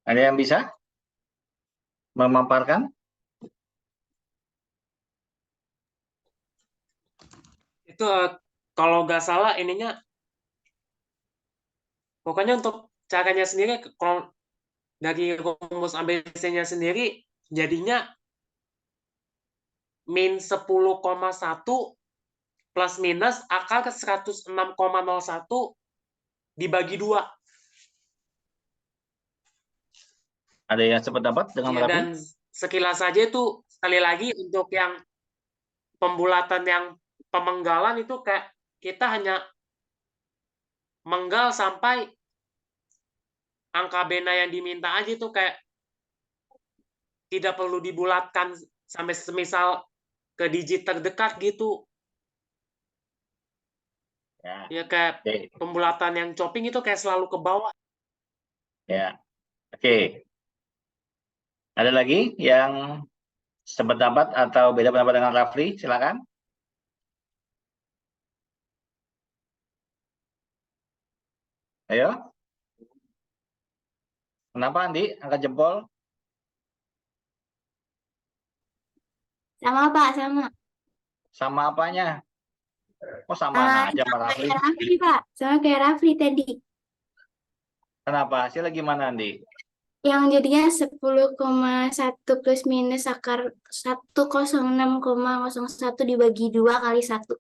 S1: Ada yang bisa memaparkan?
S2: Itu kalau nggak salah ininya, pokoknya untuk caranya sendiri, kalau dari rumus ABC-nya sendiri, jadinya min 10,1 plus minus akar ke 106,01 dibagi 2.
S1: Ada yang sependapat dengan
S2: Ya,
S1: Rafli?
S2: dan sekilas saja itu, sekali lagi, untuk yang pembulatan yang pemenggalan itu kayak kita hanya menggal sampai angka bena yang diminta aja, itu kayak tidak perlu dibulatkan sampai semisal ke digit terdekat gitu.
S1: Ya,
S2: Ya kayak
S1: oke.
S2: pembulatan yang chopping itu kayak selalu ke bawah.
S1: Ya, oke. Ada lagi yang sependapat atau beda pendapat dengan Rafli? Silakan. Ayo. Kenapa Andi? Angkat jempol.
S5: Sama Pak, sama.
S1: Sama apanya? Oh, samaan aja sama
S5: Sama
S1: Rafli.
S5: kayak Rafli Pak, sama kayak Rafli tadi.
S1: Kenapa? Hasilnya gimana, Andi?
S5: Yang jadinya 10,1 plus minus akar 106,01 dibagi 2 kali 1.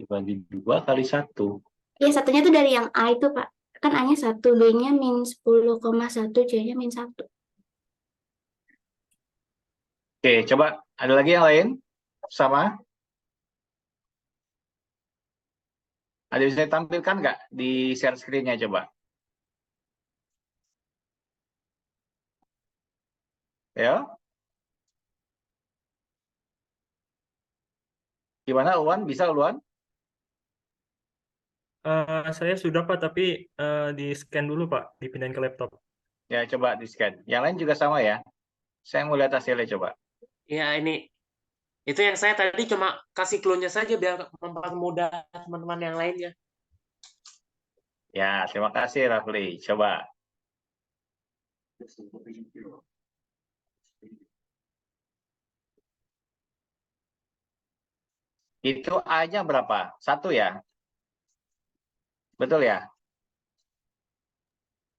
S1: Dibagi 2 kali 1.
S5: Ya, satunya tuh dari yang A itu Pak. Kan A-nya 1, B-nya min 10,1, C-nya min 1.
S1: Oke, coba ada lagi yang lain? Sama? Ada bisa ditampilkan nggak di share screen-nya coba? Ya. Gimana, Ulwan? Bisa, Ulwan?
S3: Saya sudah Pak, tapi di scan dulu Pak, dipindahin ke laptop.
S1: Ya, coba di-scan. Yang lain juga sama ya? Saya mau lihat hasilnya coba.
S2: Ya ini, itu yang saya tadi cuma kasih clue-nya saja biar mempermudah teman-teman yang lainnya.
S1: Ya, terima kasih Rafli. Coba. Itu A-nya berapa? 1 ya? Betul ya?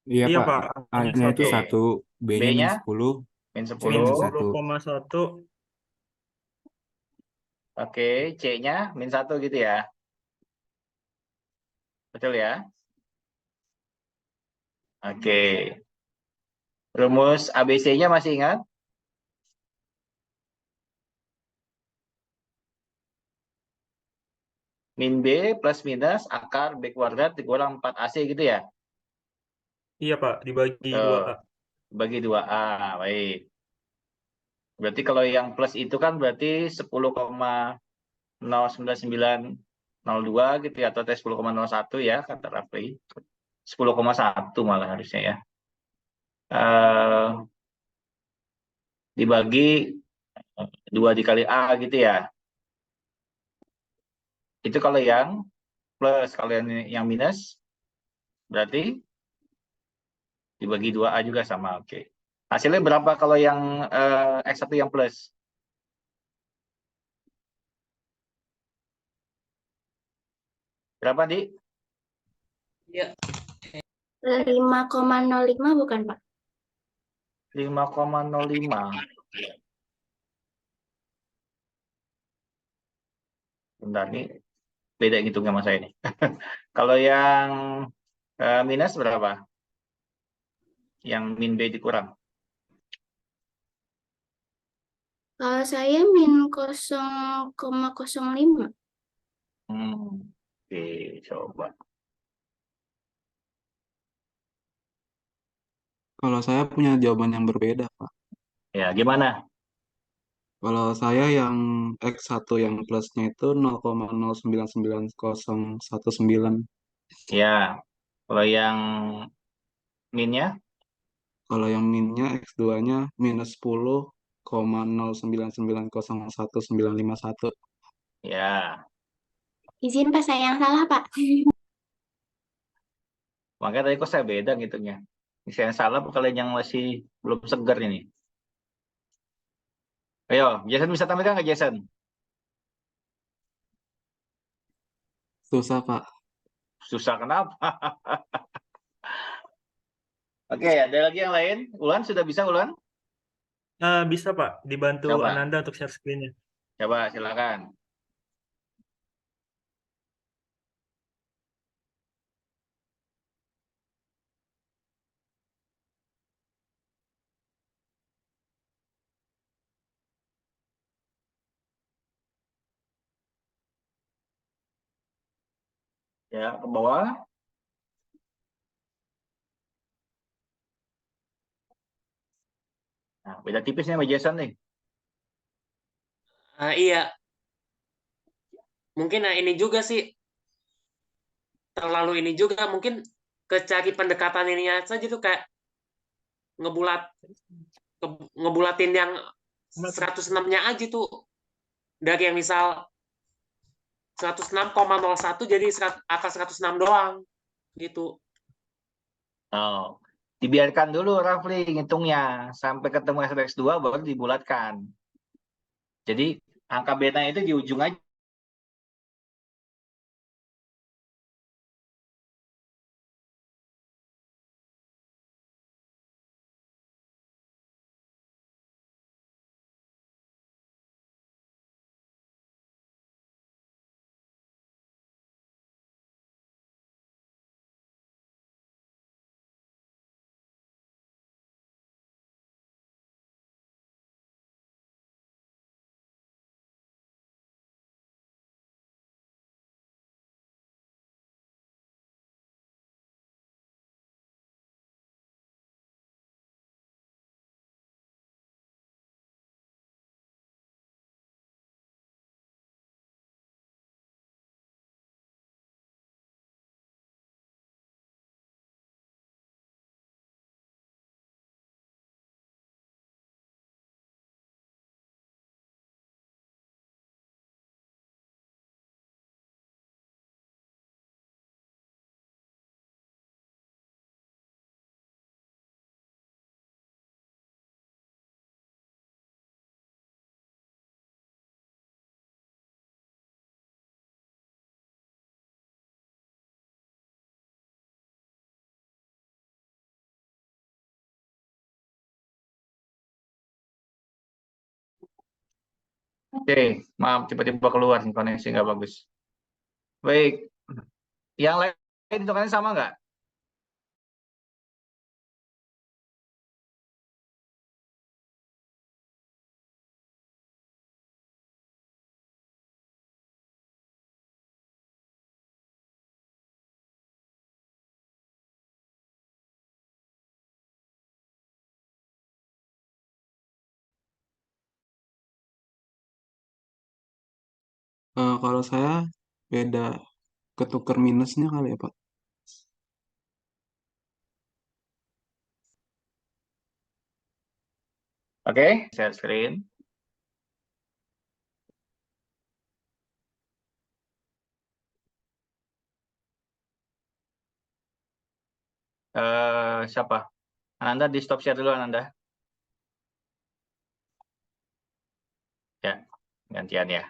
S6: Iya
S3: Iya
S6: Pak,
S3: Pak,
S6: A-nya itu
S1: Oke.
S6: 1, B-nya min
S1: B-nya
S6: 10,
S1: min
S6: min
S1: 10.
S6: 1.
S3: 10,1.
S1: Oke, C-nya min 1 gitu ya? Betul ya? Oke. Rumus ABC-nya masih ingat? Min B plus minus akar B kuadrat dikurang 4AC gitu ya?
S3: Iya Pak, dibagi
S1: Tuh,
S3: 2A.
S1: bagi 2A. Baik. Berarti kalau yang plus itu kan berarti 10,09902 gitu ya, atau 10,01 ya, kata Rafli. 10,1 malah harusnya ya. Dibagi 2 dikali A gitu ya. Itu kalau yang plus, kalau yang minus berarti dibagi 2A juga sama. Oke. Hasilnya berapa kalau yang X1 yang plus? Berapa, Di?
S2: Ya,
S5: 5,05 bukan Pak?
S1: 5,05. Bentar nih, beda ngitungnya sama saya nih. Kalau yang minus berapa? Yang min B dikurang.
S5: Kalau saya min 0,05.
S1: Oke, coba.
S6: Kalau saya punya jawaban yang berbeda Pak.
S1: Ya, gimana?
S6: Kalau saya yang X1 yang plusnya itu 0,09919.
S1: Ya, kalau yang minnya,
S6: Kalau yang minnya X2-nya minus 10,099011951.
S1: ya.
S5: Izin Pak, saya yang salah Pak.
S1: Makanya tadi kok saya beda ngitungnya. Ini saya yang salah apa kalian yang masih belum segar ini? Ayo, Jason bisa tampilkan nggak Jason?
S6: Susah, Pak.
S1: Susah kenapa? Oke, ada lagi yang lain? Ulan sudah bisa Ulan?
S3: Bisa Pak, dibantu
S1: Coba,
S3: Ananda untuk share screen-nya.
S1: coba silakan. Ya, ke bawah. Nah, beda tipisnya sama Jason nih.
S2: Iya, mungkin ini juga sih terlalu ini juga mungkin kecari pendekatan ini saja tuh kayak ngebulat ngebulatin yang 106-nya aja tuh dari yang misal 106,01 jadi angka 106 doang gitu.
S1: Oh, dibiarkan dulu Rafli ngitungnya sampai ketemu SPX2 baru dibulatkan. Jadi angka beta itu di ujung aja. Oke, maaf tiba-tiba keluar nih koneksi nggak bagus. Baik, yang lain hitungannya sama nggak?
S6: Kalau saya beda ketuker minusnya kali ya, Pak.
S1: Oke, share screen. Siapa? Ananda di stop share dulu Ananda. Ya, gantian ya.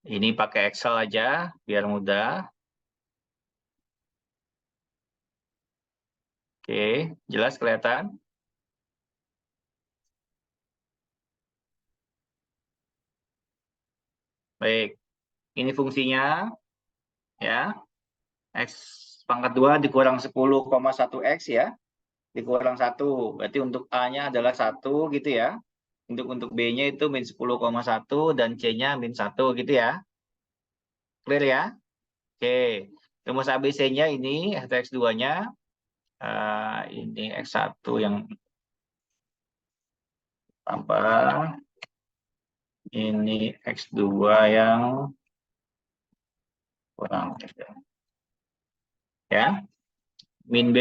S1: Ini pakai Excel aja biar mudah. Oke, jelas kelihatan? Baik, ini fungsinya ya. X pangkat 2 dikurang 10,1 X ya. Dikurang 1. Berarti untuk A-nya adalah 1 gitu ya. Untuk B-nya itu min 10,1 dan C-nya min 1 gitu ya. Clear ya? Oke. Rumus ABC-nya ini atau X2-nya ini X1 yang apa? Ini X2 yang kurang ya. Min B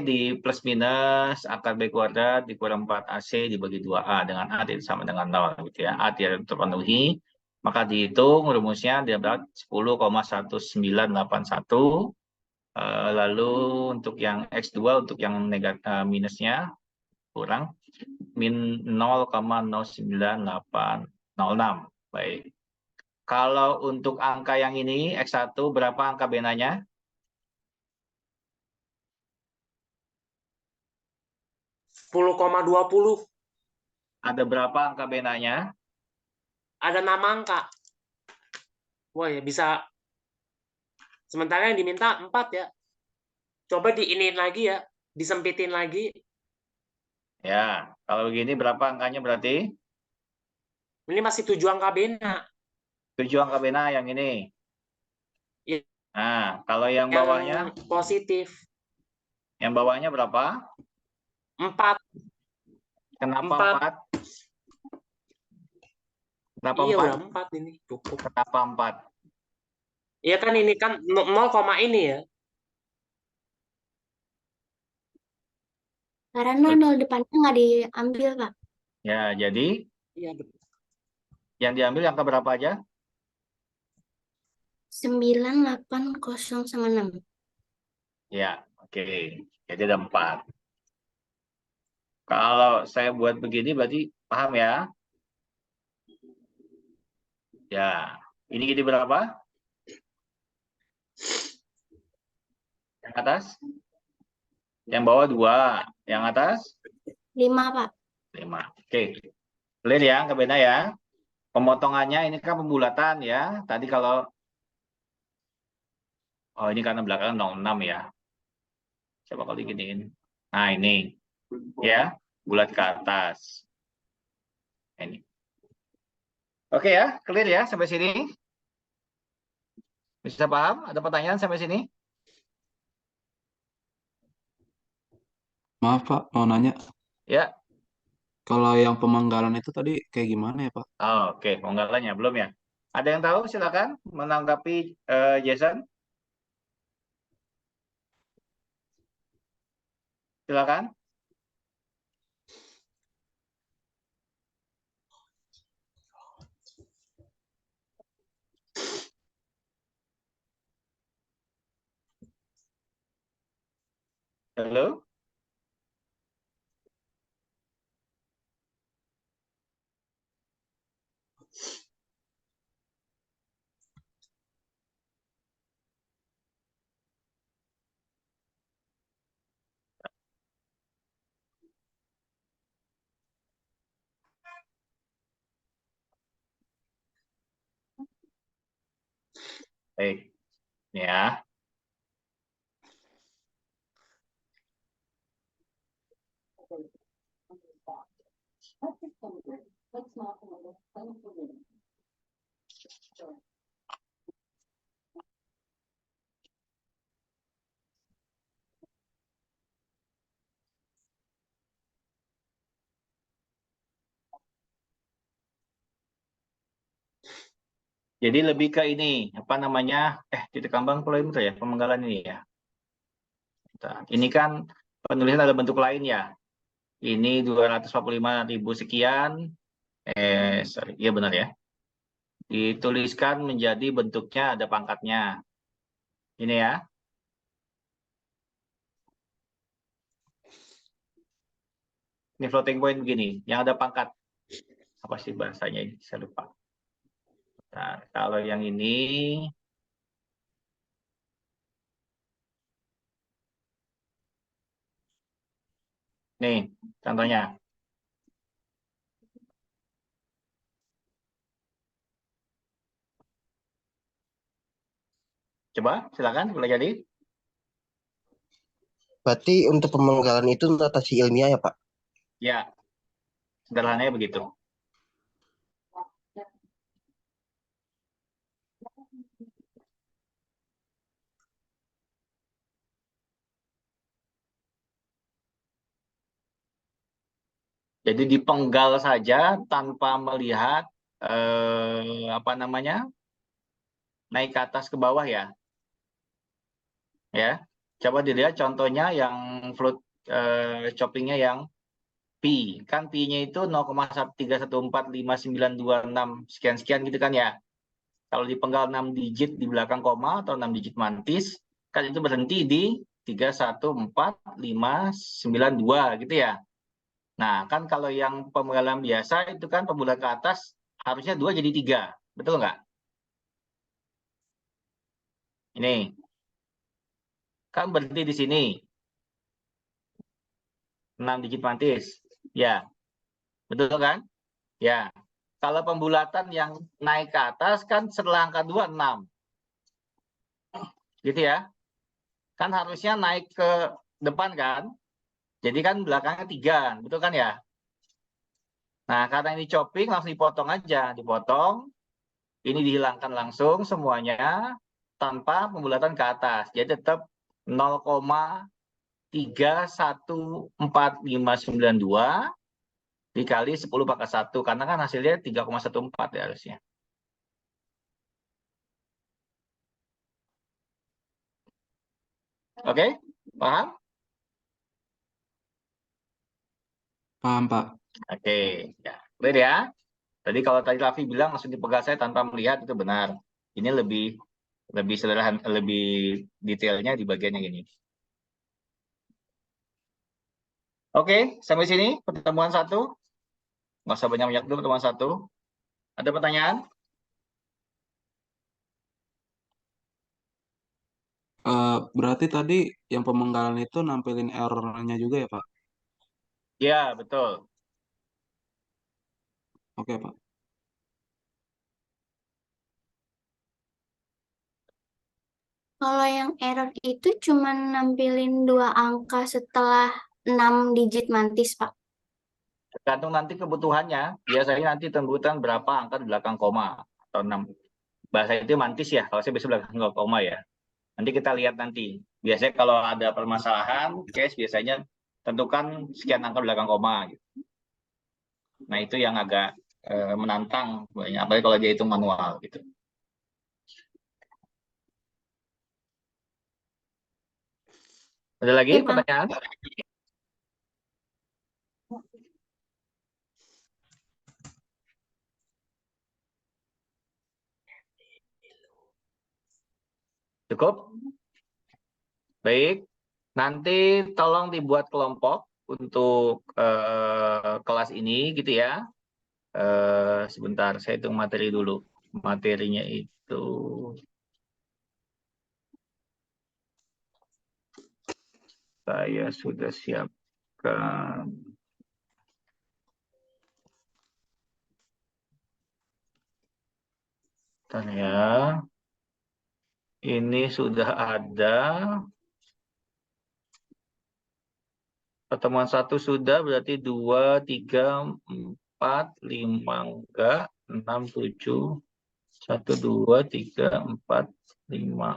S1: di plus minus akar B kuadrat dikurang 4AC dibagi 2A dengan A tidak sama dengan 0 gitu ya. A tidak terpenuhi Maka dihitung rumusnya dia dapat 10,1981. Lalu untuk yang X2 untuk yang minusnya kurang min 0,09806. Baik. Kalau untuk angka yang ini X1 berapa angka benanya?
S2: $10,20.
S1: Ada berapa angka benanya?
S2: Ada 6 angka. Wah ya bisa. Sementara yang diminta 4 ya. Coba diinin lagi ya. Disempitin lagi.
S1: Ya, kalau begini berapa angkanya berarti?
S2: Ini masih 7 angka bena.
S1: 7 angka bena yang ini.
S2: Ya,
S1: Nah, kalau yang
S2: yang
S1: bawahnya?
S2: positif.
S1: Yang bawahnya berapa?
S2: 4.
S1: Kenapa
S2: 4.
S1: 4? Kenapa
S2: Iya
S1: 4?
S2: udah 4 ini. Cukup.
S1: Kenapa 4?
S2: Iya kan ini kan 0, ini ya.
S5: Karena nol depannya nggak diambil, Pak.
S1: Ya, jadi
S2: Iya betul.
S1: yang diambil angka berapa aja?
S5: 9, 8, 0 sama 6.
S1: Ya, oke. Jadi ada 4. Kalau saya buat begini berarti paham ya? Ya, ini jadi berapa? Yang atas? Yang bawah 2. Yang atas?
S5: 5, Pak.
S1: 5. Oke. Clear ya, angka beda ya. Pemotongannya ini kan pembulatan ya. Tadi kalau oh ini karena belakang 06 ya. Coba kalau diginiin. Nah, ini ya, bulat ke atas. Ini. Oke ya, clear ya sampai sini? Bisa paham? Ada pertanyaan sampai sini?
S6: Maaf Pak, mau nanya.
S1: Ya.
S6: Kalau yang pemanggalan itu tadi kayak gimana ya Pak?
S1: Oh, oke, penggalannya belum ya? Ada yang tahu? Silakan menanggapi Jason. Silakan. Halo. Baik. Ya. Jadi lebih ke ini, apa namanya? Titik kambang polimeter ya, pemenggalan ini ya. Nah, ini kan penulisan ada bentuk lain ya. Ini 245.000 sekian. Sorry, iya benar ya. Dituliskan menjadi bentuknya ada pangkatnya. Ini ya. Ini floating point begini, yang ada pangkat. Apa sih bahasanya ini? Saya lupa. Nah, kalau yang ini, nih contohnya. Coba, silakan, boleh jadi.
S7: Berarti untuk pemenggalan itu notasi ilmiah ya, Pak?
S1: Ya, sederhananya begitu. Jadi dipenggal saja tanpa melihat apa namanya, naik ke atas ke bawah ya. Ya, coba dilihat contohnya yang float choppingnya yang pi. Kan pi-nya itu 0,3145926 sekian-sekian gitu kan ya. Kalau dipenggal 6 digit di belakang koma atau 6 digit mantis, kan itu berhenti di 3145592 gitu ya. Nah, kan kalau yang pemenggalan biasa itu kan pembulat ke atas harusnya 2 jadi 3. Betul nggak? Ini. Kan berhenti di sini. 6 digit mantis. Ya. Betul kan? Ya. Kalau pembulatan yang naik ke atas kan setelah angka 2, 6. Gitu ya. Kan harusnya naik ke depan kan? Jadi kan belakangnya 3. Betul kan ya? Nah, karena ini chopping langsung dipotong aja. Dipotong. Ini dihilangkan langsung semuanya tanpa pembulatan ke atas. Jadi tetap 0,314592 dikali 10 pangkat 1. Karena kan hasilnya 3,14 ya harusnya. Oke? Paham?
S6: Paham, Pak.
S1: Oke. Ya. Clear ya? Tadi kalau tadi Raffi bilang langsung dipegang saya tanpa melihat, itu benar. Ini lebih sederhana, lebih detailnya di bagian yang ini. Oke, sampai sini pertemuan 1. Nggak usah banyak-banyak dulu pertemuan 1. Ada pertanyaan?
S6: Berarti tadi yang pemenggalan itu nampilin errornya juga ya, Pak?
S1: Ya, betul.
S6: Oke, Pak.
S5: Kalau yang error itu cuma nampilin 2 angka setelah 6 digit mantis, Pak.
S1: Tergantung nanti kebutuhannya. Biasanya nanti kebutuhan berapa angka di belakang koma atau 6. Bahasa itu mantis ya, kalau saya bisa belakang koma ya. Nanti kita lihat nanti. Biasanya kalau ada permasalahan, case biasanya tentukan sekian angka belakang koma. Gitu. Nah itu yang agak menantang, apalagi kalau dia hitung manual gitu. Ada lagi
S5: Oke, Pak.
S1: pertanyaan? Cukup? Baik. Nanti tolong dibuat kelompok untuk kelas ini gitu ya. Sebentar, saya hitung materi dulu. Materinya itu saya sudah siapkan. Bentar ya. Ini sudah ada. Pertemuan 1 sudah, berarti 2, 3, 4, 5 enggak, 6, 7, 1, 2, 3, 4, 5,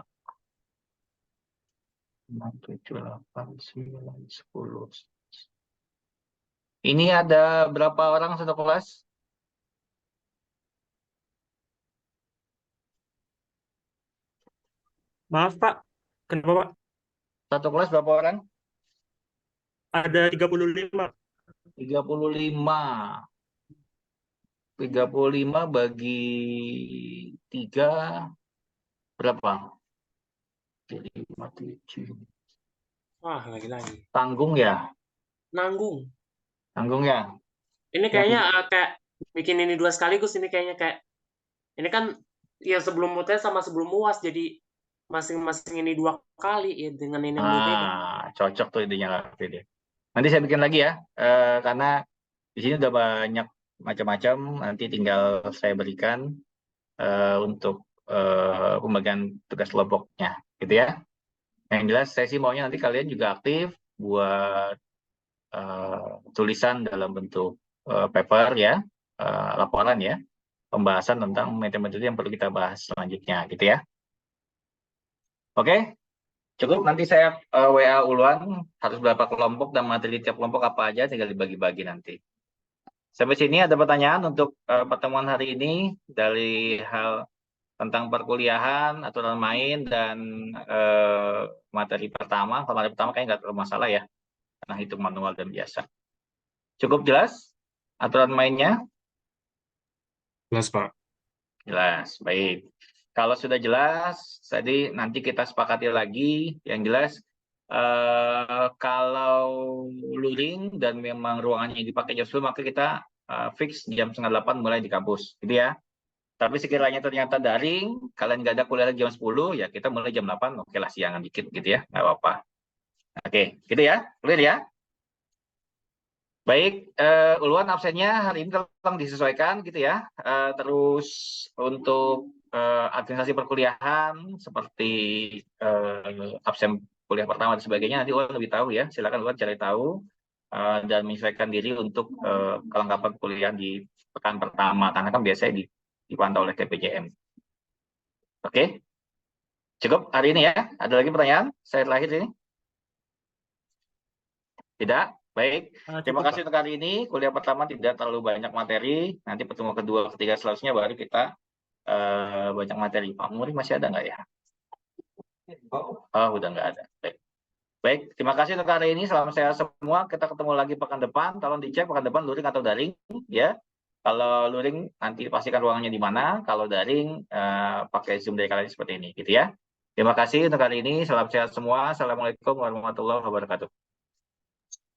S1: 6, 7, 8, 9, 10. Ini ada berapa orang satu kelas?
S3: Maaf, Pak. Kenapa, Pak?
S1: Satu kelas berapa orang?
S3: Ada 35.
S1: 35. 35 bagi 3 berapa? 5, 7.
S2: Wah, lagi-lagi.
S1: Tanggung ya?
S2: Nanggung.
S1: Tanggung ya?
S2: Ini kayaknya kayak bikin ini 2 sekaligus, ini kayaknya kayak ini kan ya sebelum UTS sama sebelum UAS, jadi masing-masing ini 2 kali ya dengan ini yang berbeda.
S1: Cocok tuh idenya Raffi deh. Nanti saya bikin lagi ya, karena di sini udah banyak macam-macam. Nanti tinggal saya berikan untuk pembagian tugas kelompoknya, gitu ya. Yang jelas saya sih maunya nanti kalian juga aktif buat tulisan dalam bentuk paper ya, laporan ya, pembahasan tentang metode-metode yang perlu kita bahas selanjutnya, gitu ya. Oke, cukup. Nanti saya WA uluan harus berapa kelompok dan materi tiap kelompok apa aja, tinggal dibagi-bagi nanti. Sampai sini ada pertanyaan untuk pertemuan hari ini dari hal tentang perkuliahan, aturan main, dan materi pertama. Kalau materi pertama kayaknya nggak terlalu masalah ya, karena hitung manual dan biasa. Cukup jelas aturan mainnya?
S3: Jelas, Pak.
S1: Jelas, baik. Kalau sudah jelas, tadi nanti kita sepakati lagi. Yang jelas, kalau luring dan memang ruangannya dipakai jam 10, maka kita fix jam 7:30 mulai di kampus, gitu ya. Tapi sekiranya ternyata daring, kalian nggak ada kuliah jam 10, ya kita mulai jam 8, oke lah siangan dikit gitu ya, nggak apa-apa. Oke, gitu ya, clear ya? Baik, Ulwan absennya hari ini tolong disesuaikan gitu ya. Terus untuk administrasi perkuliahan seperti absen kuliah pertama dan sebagainya nanti Ulwan lebih tahu ya. Silakan Ulwan cari tahu dan menyesuaikan diri untuk kelengkapan kuliah di pekan pertama karena kan biasanya dipantau oleh TPJM. Oke, cukup hari ini ya. Ada lagi pertanyaan? Saya terakhir ini. Tidak? Baik. Terima
S3: Cukup,
S1: kasih untuk hari ini. Kuliah pertama tidak terlalu banyak materi. Nanti pertemuan kedua, ketiga selanjutnya baru kita banyak materi. Pak Muri masih ada nggak ya? Oh, udah nggak ada. Baik. Baik, terima kasih untuk hari ini. Salam sehat semua. Kita ketemu lagi pekan depan. Tolong dicek pekan depan luring atau daring, ya. Kalau luring nanti pastikan ruangannya di mana. Kalau daring pakai Zoom dari kalian seperti ini, gitu ya. Terima kasih untuk hari ini. Salam sehat semua. Assalamualaikum warahmatullahi wabarakatuh.